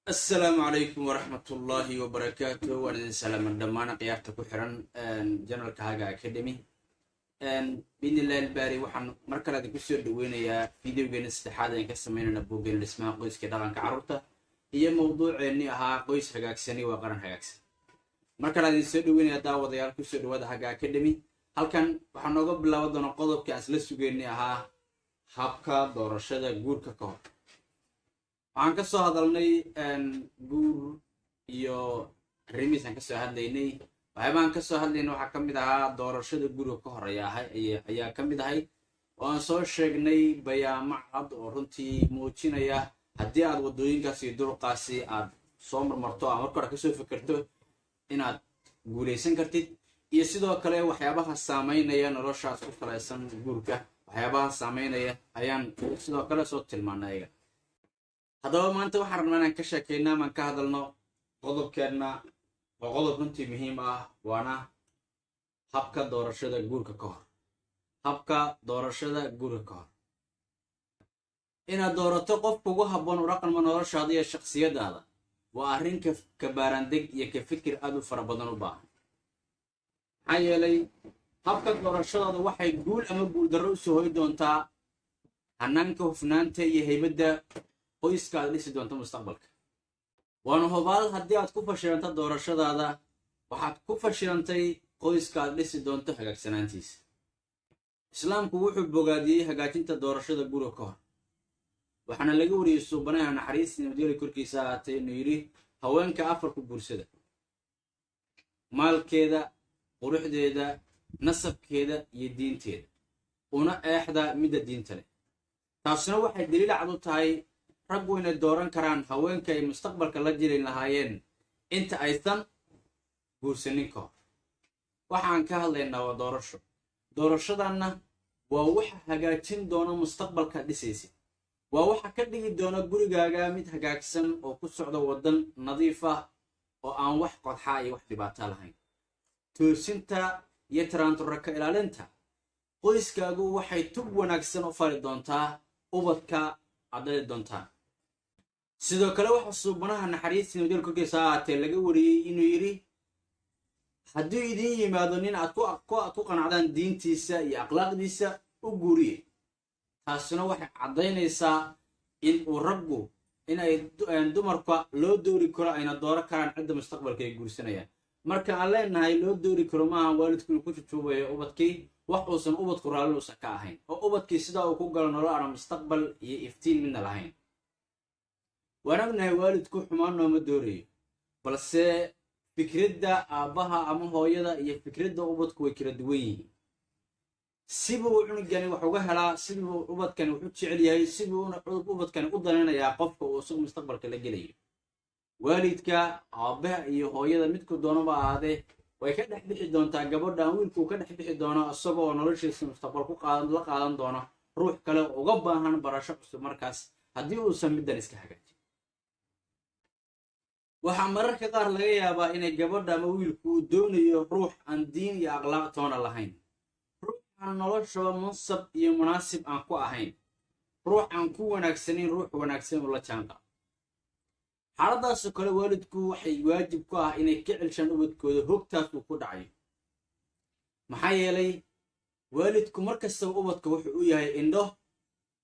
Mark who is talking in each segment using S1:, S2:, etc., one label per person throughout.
S1: السلام عليكم ورحمة الله وبركاته وأنا سلام الدمانة قيادة كحران جنرال كهاجا أكاديمي بإذن الله الباري وحن مركز هذا كسر دوينا يا فيديو جين استحادة إن كسمينا نبوغ اللي اسمها قوس كده عن كعروته هي موضوع إني ها قوس هجاكسني وقرن هجاكس مركز هذا كسر دوينا يا داود يا كسر دواد هاجا أكاديمي هل كان وحن نقول بلا ودنا قضب كأسلس جيني ها habka doorashada guurka ka hor waxaan ka soo hadalnay guur iyo arrimihiis aan ka soo hadlaynay waxyaabaan ka soo hadlaynay waxaa ka mid ahaa doorashada guurka ka hor ayaa ka mid ahay oo aan soo sheegnay bayaamo cad oo runtii muujinaya haddii aad waddooyinkaas iyo duruqaasi aad soo marmarto ama marka hore ka soo fikirto inaad guulaysan kartid iyo sidoo kale waxyaabaha saameynaya noloshaas ku salaysan guurka waxyaabaha saameynaya ayaan sidoo kale soo tilmaanay ayaga haddaba maanta waxaan rabnaa inaan ka sheekaynaa amaan ka hadalno qodobkeenna waa qodob runtii muhiim ah waana habka doorashada guurka ka hor habka doorashada guurka ka hor inaad doorato qof kugu habboon u dhaqanma noloshaada iyo shakhsiyadaada waa arrin ka baarandeg iyo ka fikir aad u fara badan u baahan maxaa yeelay habka doorashadaada waxay guul ama guuldarro u soo hoy doontaa hanaanka hufnaanta iyo haybadda qoyska aad dhisi doonto mustaqbalka waana hubaal haddii aad ku fashilanta doorashadaada waxaad ku fashilantay qoyska aad dhisi doonto hagaagsanaantiisa islaamku wuxuu bogaadiyey hagaajinta doorashada guriga ka hor waxaana laga wariyey suubanaha naxariis nabadgelyo korkiisa ahaatay inuu yidhi haweenka afarku guursada maalkeeda quruxdeeda nasabkeeda iyo diinteeda una eexda midda diinta leh taasina waxay daliil cad u tahay raggu inay dooran karaan haweenka ay mustaqbalka la jiri lahaayeen inta aysan guursanin ka hor waxaan ka hadlaynaa waa doorashadanna waa waxa hagaajin doona mustaqbalka dhisaysa waa waxa ka dhigi doona gurigaaga mid hagaagsan oo ku socda waddan nadiif ah oo aan wax qodxa iyo wax dhibaato lahayn toosinta iyo taraanturra ka ilaalinta qoyskaagu waxay tub wanaagsan u fali doontaa ubadka aad dhali doontaan sidoo kale waxa suubanaha naxariista nabadgelyo korkiisa ahaatee laga wariyey inuu yidhi hadduu idiin yimaado nin aad ku qanacdaan diintiisa iyo akhlaaqdiisa u guuriye taasina waxay caddaynaysaa in uu raggu in ay dumarka loo doori karo ayna dooro karaan cidda mustaqbalka ay guursanayaan marka aan leenahay loo doori karo maaha waalidku inuu ku jujuubayo ubadkii wax uusan ubadku raalli uusan ka ahayn oo ubadkii sidaa uu ku galo nolol aan mustaqbal iyo iftiin midna lahayn waan ognahay waalidku xumaan nooma doorayo balse fikradda aabbaha ama hooyada iyo fikradda ubadku way kala duwan yihiin sibuu cunugani wax uga helaa sibuu ubadkani wax u jecel yahay sibuu ubadkani u danaynayaa qofka uu isagu mustaqbalka la gelayo waalidka aabbaha iyo hooyada midku doonaba ahaadee way ka dhex bixi doontaa gabadhan wiilkuu ka dhex bixi doono isagoo noloshiisa mustaqbal la qaadan doono ruux kale oo uga baahan barasho cusub markaas haddii uusan middan iska hagaajin waxaa mararka qaar laga yaabaa inay gabadha ama wiilku uu doonayo ruux aan diin iyo akhlaaq toona lahayn ruux aan noloshaba mansab iyo munaasib aan ku ahayn ruux aan ku wanaagsanayn ruux wanaagsan ula jaanqa xaaladaasoo kale waalidku waxay waajib ku ah inay ka celshaan ubadkooda hogtaas uu ku dhacayo maxaa yeelay waalidku mar kastaba ubadka wuxuu u yahay indho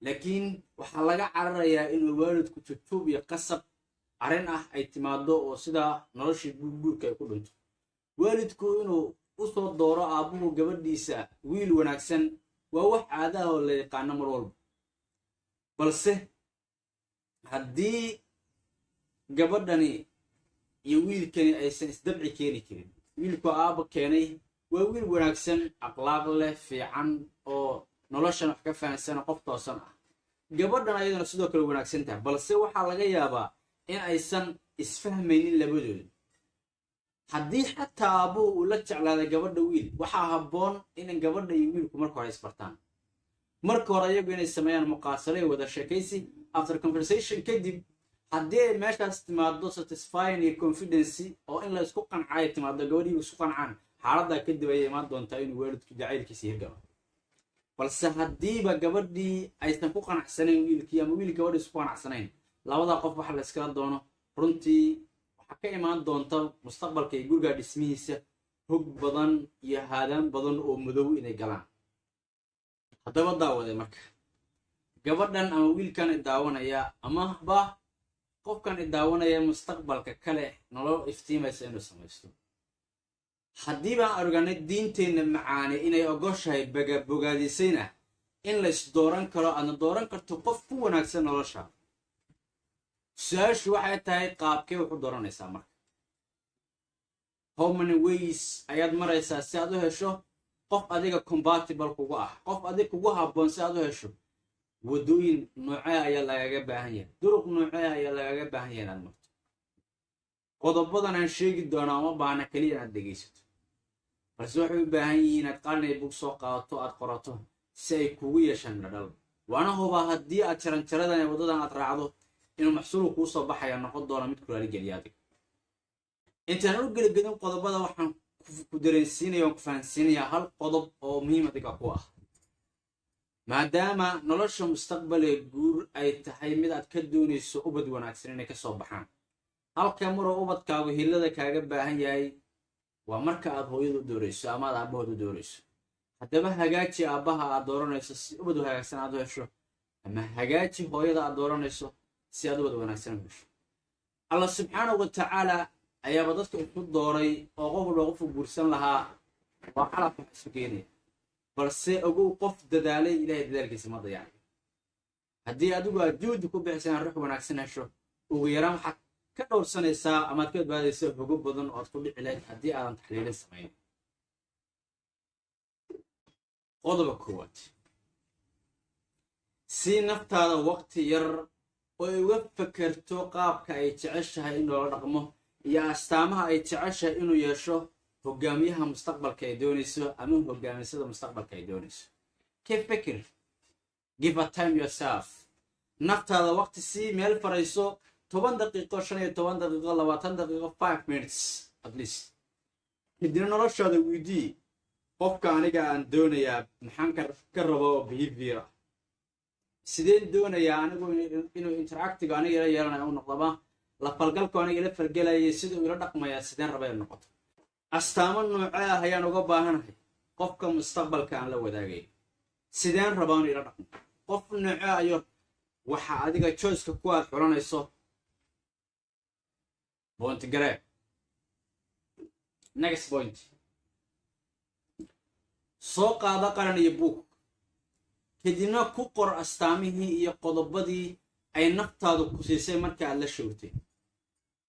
S1: laakiin waxaa laga cararayaa inuu waalidku jujuub iyo qasab arrin ah ay timaado oo sidaa noloshii guurka ay ku dhinto waalidku inuu u soo dooro aabbuhu gabadhiisa wiil wanaagsan waa wax caada ah oo la yaqaano mar walba balse haddii gabadhani iyo wiilkani aysan isdabci keeni karin wiilku aabba keenay waa wiil wanaagsan akhlaaq leh fiican oo noloshan wax ka fahansan qof toosan ah gabadhan ayadana sidoo kale wanaagsan tahay balse waxaa laga yaabaa in aysan isfahmaynin labadooda haddii xataa aabbuhu uu la jeclaaday gabadha wiil waxaa habboon in gabadha iyo wiilku marka hore isbartaan marka hore iyagu inay sameeyaan muqaasaro iyo wada sheekaysi after conversation kadib haddii ay meeshaas timaado satisfying iyo confidency oo in la isku qancaayo timaado gabadhiigu isku qancaan xaaladdaa kadib ayay imaan doontaa inuu waalidku jacaylkiisa hirgalo balse haddiiba gabadhii aysan ku qanacsanayn wiilkii ama wiil gabadhii isku qanacsanayn labada qof waxa la iskala doono runtii waxaa ka imaan doonta mustaqbalka ee guriga dhismihiisa hog badan iyo haadaan badan oo madow inay galaan. haddaba daawade marka gabadhan ama wiilkan i daawanaya amaba qofkan i daawanaya mustaqbalka kale nolol iftiimaysa inuu samaysto, haddii baan arganay diinteenna macaane inay ogoshahay bogaadisayna in lays dooran karo, aadna dooran karto qof ku wanaagsan nolosha. su-aashu waxay tahay qaabkee wuxu dooranaysaa marka? how many ways ayaad maraysaa si aad u hesho qof adiga compatible kugu ah, qof adiga kugu habboon si aad u hesho? wadooyin noocee ayaa lagaga baahan yahay, duruq noocee ayaa lagaga baahan yahay inaad marto? qodobadan aan sheegi doonaa uma baahna keliya inaad dhegaysato, balse waxay u baahan yihiin inaad qalinay bug soo qaadato, aad qorato si ay kugu yeeshaan dhadhal. waana hubaa haddii aad jaranjaradan ee waddadan aad raacdo inuu maxsuulu kuu soo baxaya noqon doona mid kulaali geliya adiga. intaan u geligelin qodobada waxaan ku dareensiinaya oon ku fahansiinayaa hal qodob oo muhiim adiga ku ah. maadaama nolosha mustaqbal ee guur ay tahay mid aad ka doonayso ubad wanaagsan inay ka soo baxaan, halka maroo ubadkaagu hillada kaaga baahan yahay waa marka aad hooyadu doorayso ama aad aabbahood u doorayso. haddaba hagaaji aabbaha aad dooranayso si ubad wanaagsan aad u hesho, ama hagaaji hooyada aad dooranayso si aad ubad wanaagsan u hesho. allah subxaanahu wa tacaala ayaaba dadka isu dooray oo qof walba qofku guursan lahaa waa calafka wax isu keenaya, balse ogow qof dadaalay ilaahay dadaalkiisa ma dayacay. haddii adigu aad juhdi ku bixisaan ruux wanaagsan hesho, ugu yaraan waxaad ka dhowrsanaysaa amaad ka badbaadaysaa hogo badan oo aad ku dhici lahayd haddii aadan taxliilin samayn. qodoba koowaad, sii naftaada waqti yar oo ay uga fakerto qaabka ay jeceshahay in loola dhaqmo iyo astaamaha ay jeceshahay inuu yeesho hogaamiyaha mustaqbalka ay doonayso ama hogaamisada mustaqbalka ay doonayso. kayf fikir, give a time yourself. naftaada waqti sii meel farayso 10 daqiiqo, 15 daqiiqo, 20 daqiiqo, 5 minutes at least. kadibna noloshaada weydii, qofka aniga aan doonayaa maxaan ka rabo behavior, sideen doonayaa anigu inuu interactiga aniga ila yeelanayo u noqdaba, la falgalku aniga ila falgelayay siduu ila dhaqmayaa sideen raba in noqoto. astaamo noocee ah ayaan uga baahanahay qofka mustaqbalka aan la wadaagay, sideen rabaa inuu ila dhaqmo, qof noocee ayo waxa adiga choiceka ku aad xulanayso. point garee. next point, soo qaada qaran iyo buug, kadibna ku qor astaamihii iyo qodobadii ay naftaadu ku siisay marka aad la showrtay,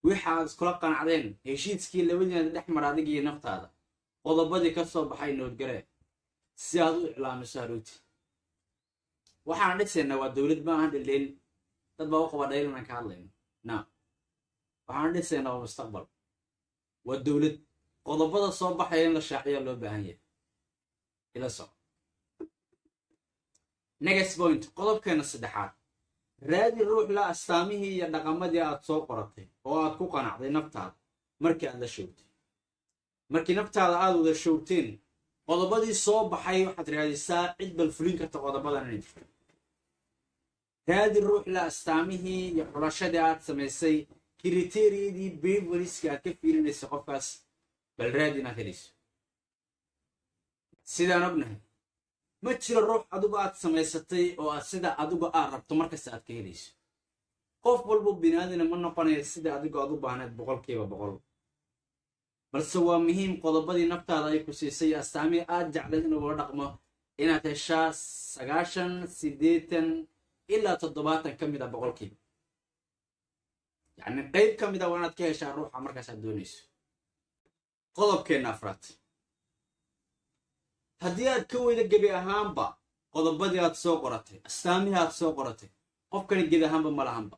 S1: waxa aad iskula qanacdeen, heshiiskii labadiina dhex mar adiga iyo naftaada, qodobadii ka soo baxay noodgaree si aad u iclaamiso harooti. waxaan dhisaynaa waa dowlad ma ahan dhildheel, dad baa u qaba dhayl inaan ka hadlayno. na waxaan dhisaynaa waa mustaqbal, waa dowlad. qodobada soo baxaya in la shaaciya loo baahan yahay. ila soco. next point, qodobkeena saddexaad, raadi ruux la astaamihii iyo dhaqamadii aad soo qoratay oo aad ku qanacday naftaada markii aad la showrtay. markii naftaada aad wada showrteen qodobadii soo baxay waxaad raadisaa cid bal fulin karta qodobadan inay jirto. raadi ruux la astaamihii iyo xulashadii aad samaysay, kriteeriyadii behavioriska aad ka fiirinaysa qofkaas, bal raadi inaad helayso. sidaan ognahay ma jiro ruux adigu aad samaysatay oo aad sida adigu aad rabto markasta aad ka helayso. qof walbo binaadina ma noqonaya sida adigu aad u baahnayd 100%, balse waa muhiim qodobadii naftaada ay ku siisay astaamihii aad jeclayd in lagula dhaqmo inaad heshaa 90, 80 ilaa 70 ka mid ah 100%. yacni qayb ka mid ah waa inaad ka heshaa ruuxa markaas aad doonayso. qodobkeena afraad, haddii aad ka weyda gebi ahaanba qodobadii aad soo qoratay, astaamihii aad soo qoratay, qofkani gebi ahaanba ma lahanba.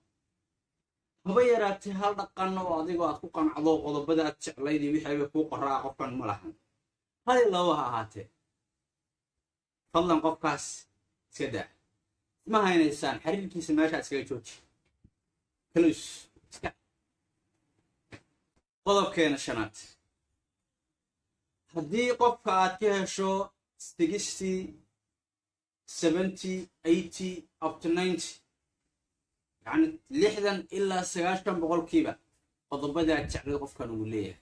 S1: haba yaraatay hal dhaqan oo adigoo aad ku qanacdo qodobada aad jeclayd iyo wixii kuu qoraa qofkan ma lahan. hal laba ha ahaatee, fadlan qofkaas iska daa. ma haynaysaan xiriirkiisa meesha iskaga jooji. close. qodobkeena shanaad, haddii qofka aad ka hesho 60, 70, 80 up to 90, يعني 60 إلا 90% qodobada jecel qofkan uu leeyahay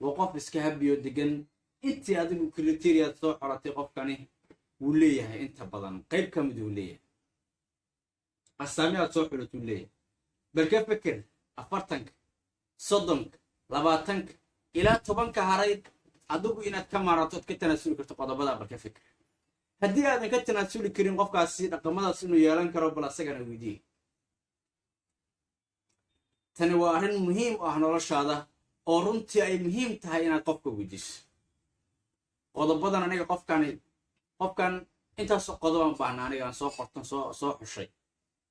S1: waa qof iska habiyo degan intii adigu criteria soo xoratay qofkani uu leeyahay inta badan qayb ka mid uu leeyahay astaamiyaad soo xulatuu leeyahay bal ka fikir 40 30 20 ilaa 10 haray adigu inaad ka maarato ka tanaasuli karto qodobada bal ka fikir haddii aadan ka tanaasuli karin qofkaasi dhaqamadaas inuu yeelan karo bal asagana weydii tani waa arrin muhiim ah noloshaada oo runtii ay muhiim tahay inaad qofka weydiiso qodobadan aniga qofkan intaas qodoban baan aniga soo qortan soo xushay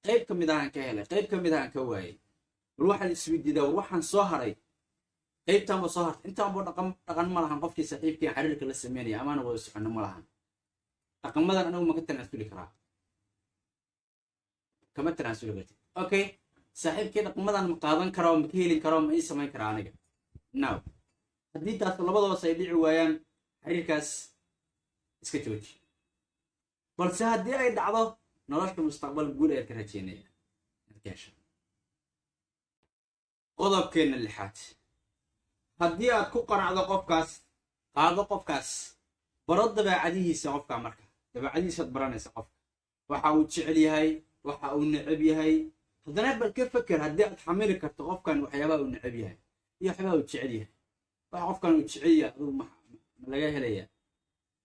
S1: qayb ka mid ah ka helay qayb ka mid ah ka waayay bal waxa isweydiidaa waxaan soo haray qaybtan waa soo hartay intaan boo dhaqan ma lahan qofkii saaxiibkii xiriirka la sameynaya amaana wada socono ma lahan dhaqamadan anigu ma ka tanaasuli karaa kama tanaasuli kartid okay saaxiibkii dhaqamadan ma qaadan karaa ma ka helin karaa ma ii samayn karaa aniga now haddii taas labadooda ay dhici waayaan xiriirkaas iska jooji balse haddii ay dhacdo nolosha mustaqbal guul ayaad ka rajeynaya qodobkeena lixaad haddii aad ku qanacdo qofkaas qaado qofkaas baro dabeecadihiisa qofka marka dabeecadiisaad baranaysa qofka waxa uu jecel yahay waxa uu neceb yahay haddana bal ka fikir haddii aad xamili karto qofkan waxyaabaha uu neceb yahay iyo waxyaabaha uu jecel yahay waxa qofkan uu jecel yahay adigu ma laga helaya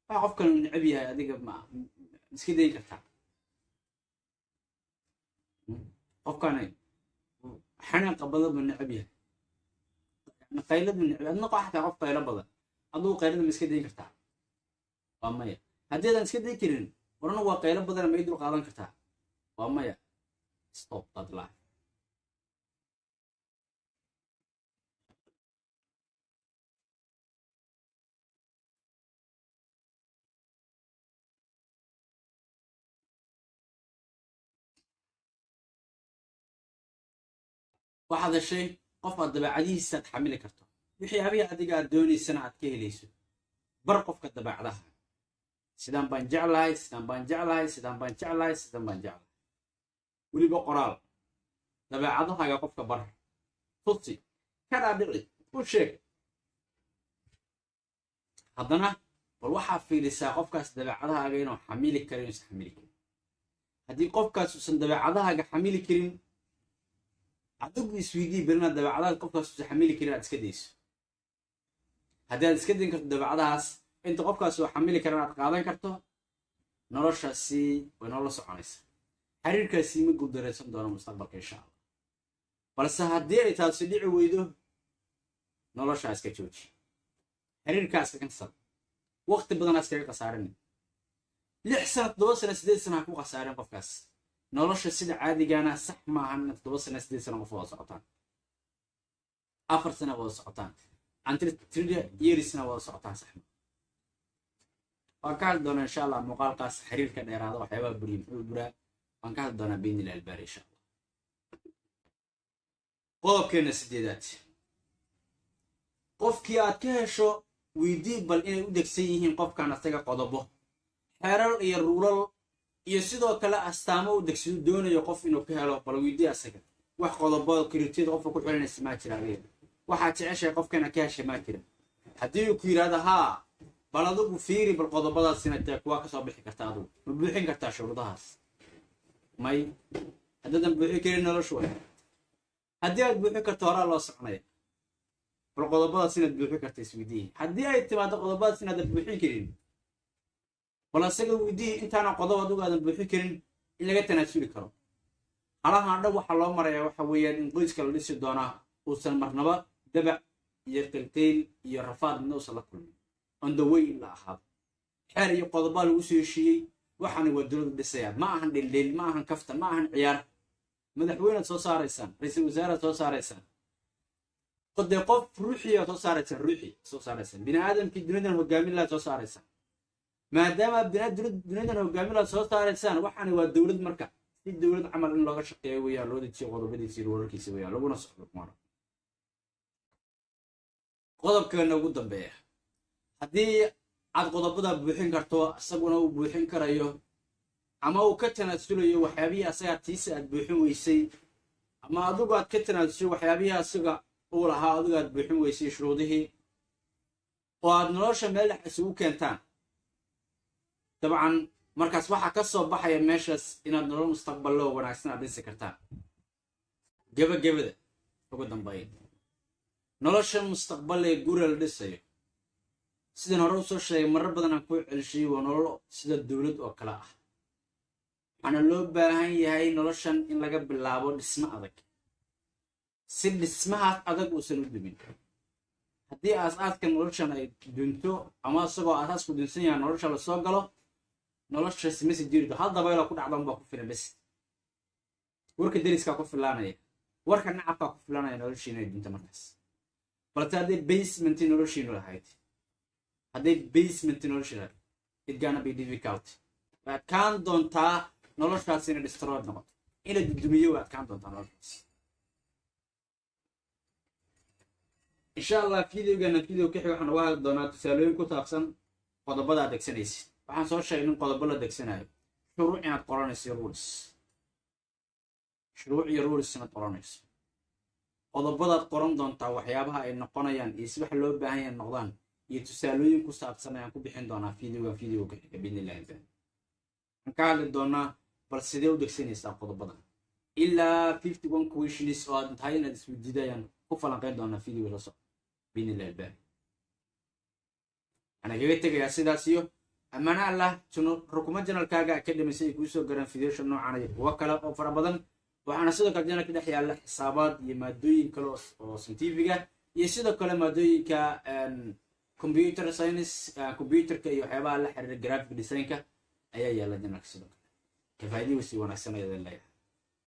S1: waxa qofkan uu neceb yahay adiga ma iska dayn kartaa qofkan xanaaq badan buu neceb yahay qayladu neceb adna qaxta qof qaylo badan aduu qaylada ma iska dayn kartaa waa maya haddii adan iska dayn karin warna waa qaylo badan ma idul qaadan kartaa waa maya stop that life waxaad heshay qof aad dabeecadihiisa aad xamili karto wixii abiga adiga aad doonaysana aad ka helayso bar qofka dabeecadaha sidaan baan jeclahay sidaan baan jeclahay sidaan baan jeclahay sidaan baan jeclahay weliba qoraal dabeecadahaaga qofka bar tusi ka dhaadhici u sheeg haddana bal waxaa fiirisaa qofkaas dabeecadahaaga inuu xamili karo inuusan xamili karin haddii qofkaas uusan dabeecadahaaga xamili karin adigu isweydii berinaad dabeecadaha qofkaas uusan xamili karin aad iska dayso haddii aad iska dayn karto dabeecadahaas inta qofkaas uu xamili karan aad qaadan karto noloshaasi way noola soconaysa xiriirkaasi ma guuldaraysan doono mustaqbalka insha allah balse haddii ay taasi dhici weydo noloshaa iska jooji xiriirkaas ka kansal waqti badan iskaga khasaarin 6 sano 7 sano 8 sano ku khasaarin qofkaas nolosha sida caadigaana sax ma ahan 7 sano 8 sano qof wada socotaan 4 sano wada socotaan until 3 years na wada socotaan sax ma waan ka hadli doonaa insha allah muuqaalkaas xiriirka dheeraada waxyaabaha buriye muxuu buraa waan ka hadli doonaa biidni ilaahi albaari insha allah qodobkeena 8aad qofkii aad ka hesho weydii bal inay u degsan yihiin qofkan asaga qodobo xeerar iyo ruulal iyo sidoo kale astaamo u degsiyo doonayo qof inuu ka helo bal weydii asaga wax qodobo kriteed qofka ku xiranaysa ma jira adiga waxaad jeceshahay qofkana ka heshay ma jira haddii uu ku yiraahdo haa bal adigu fiiri bal qodobadaas inaad kuwa ka soo bixi kartaa adigu ma buuxin kartaa shuruudahaas may haddaadan buuxin karin noloshu haddii aad buuxin karto horaa loo soconaya bal qodobadaas inaad buuxin karta isweydii haddii ay timaado qodobadaas inaadan buuxin karin bal asaga weydii intaana qodob adigu aadan buuxin karin in laga tanaasuli karo halahan dhan waxaa loo marayaa waxa weeyaan in qoyska la dhisi doonaa uusan marnaba dabac iyo qilqeyl iyo rafaad midna uusan la kulmin on the way in la ahaado xeer iyo qodobbaa lagu soo heshiiyey waxaana waa dowladda dhisayaan ma ahan dhildhil ma ahan kaftan ma ahan ciyaar madaxweynead soo saaraysaan ra-iisul wasaaraad soo saaraysaan qodee qof ruuxiya soo saaraysaan bini aadamkii duniyadan hogaamin laad soo saaraysaan maadaama duniyadan hogaamin laad soo saaraysaan waxaana waa dowlad marka si dowlad camal in looga shaqeeyo weeyaan loo dejiyo qodobadiisii wararkiisa weeyaan laguna socdo kumara qodobkeena ugu dambeeya haddii aad qodobada buuxin karto isaguna uu buuxin karayo ama uu ka tanaasulayo waxyaabihii asagaa tiisa aad buuxin weysay ama adigu aad ka tanaasushay waxyaabihii asiga uu lahaa adigu aad buuxin weysay shuruudihii oo aad nolosha meel dhex isugu keentaan dabcan markaas waxaa ka soo baxaya meeshaas inaad nolol mustaqballo wanaagsan aad dhisi kartaan gebagabada ugu dambayn nolosha mustaqbal ee guri la dhisayo sidaan hore usoo sheegay marar badan aan kuu celishiyey waa nolol sida dowlad oo kale ah waxaana loo baahan yahay noloshan in laga bilaabo dhismo adag si dhismahaas adag uusan u dumin haddii aas-aaska noloshan ay dunto ama isagoo asaasku dunsan yahay nolosha la soo galo noloshaasi masi jirido hal dabaylo ku dhacdan baa ku filan bas warka deriskaa ku filaanaya warka nacabkaa ku filaanaya noloshiina ay dunto markaas balse hadday basement noloshiinu lahayd hadday basement noloshiina it gonna be difficult way adkaan doontaa noloshaas inay destroyed noqoto ina dudumiyo way adkaan doontaa noloshaas insha allah videogana video ka xig waxaan uga hadli doonaa tusaalooyin ku saabsan qodobada aad degsanaysid waxaan soo sheegay in qodobo la degsanayo shuruuc inaad qoranayso rules shuruuc iyo rules inaad qoranayso qodobadaad qoran doontaa waxyaabaha ay noqonayaan iyo si wax loo baahan yahay noqdaan iyo tusaalooyin ku saabsan ayaan ku bixin doonaa videoga ka xiga biidnillahi taala waxaan ka hadli doonaa bal sidee u degsanaysaa qodobada ilaa 51 questions oo aad tahay inaad isweydiidayaan ku falanqeyn doonaa videoga la socda biidnillahi taala waxaan kaga tegayaa sidaas iyo ammaana allah rukuma janalkaaga academy si ay kuu soo garaan fideesha noocan iyo kuwo kale oo fara badan waxaana sidoo kale janalka dhex yaalla xisaabaad iyo maadooyin kale oo scientifiga iyo sidoo kale maadooyinka computer science computerka iyo waxyaabaha la xiriira graphic designka ayaa yaalla janalka sidoo kale ka faa'iido si wanaagsan ayay leeyahay